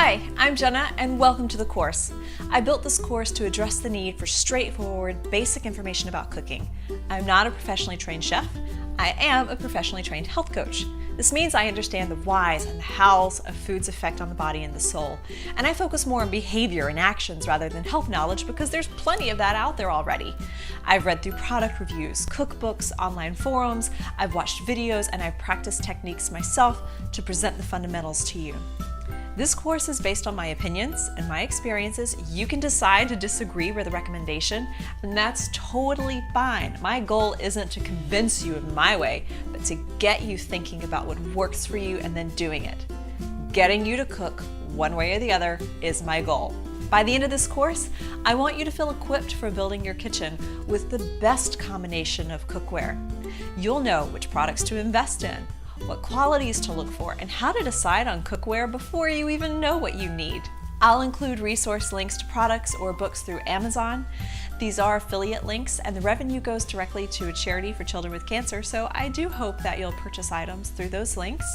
Hi, I'm Jenna and welcome to the course. I built this course to address the need for straightforward, basic information about cooking. I'm not a professionally trained chef. I am a professionally trained health coach. This means I understand the whys and the hows of food's effect on the body and the soul. And I focus more on behavior and actions rather than health knowledge because there's plenty of that out there already. I've read through product reviews, cookbooks, online forums, I've watched videos, and I've practiced techniques myself to present the fundamentals to you. This course is based on my opinions and my experiences. You can decide to disagree with the recommendation, and that's totally fine. My goal isn't to convince you of my way, but to get you thinking about what works for you and then doing it. Getting you to cook one way or the other is my goal. By the end of this course, I want you to feel equipped for building your kitchen with the best combination of cookware. You'll know which products to invest in, what qualities to look for, and how to decide on cookware before you even know what you need. I'll include resource links to products or books through Amazon. These are affiliate links, and the revenue goes directly to a charity for children with cancer, so I do hope that you'll purchase items through those links.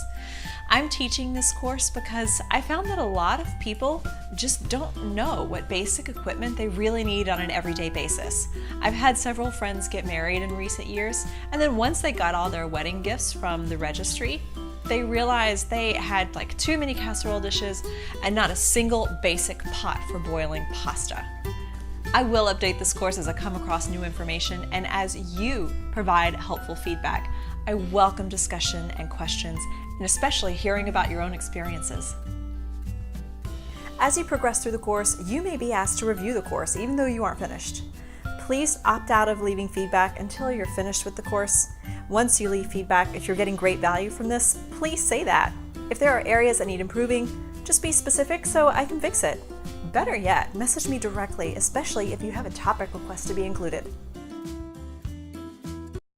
I'm teaching this course because I found that a lot of people just don't know what basic equipment they really need on an everyday basis. I've had several friends get married in recent years, and then once they got all their wedding gifts from the registry, they realized they had like too many casserole dishes and not a single basic pot for boiling pasta. I will update this course as I come across new information and as you provide helpful feedback. I welcome discussion and questions, and especially hearing about your own experiences. As you progress through the course, you may be asked to review the course even though you aren't finished. Please opt out of leaving feedback until you're finished with the course. Once you leave feedback, if you're getting great value from this, please say that. If there are areas that need improving, just be specific so I can fix it. Better yet, message me directly, especially if you have a topic request to be included.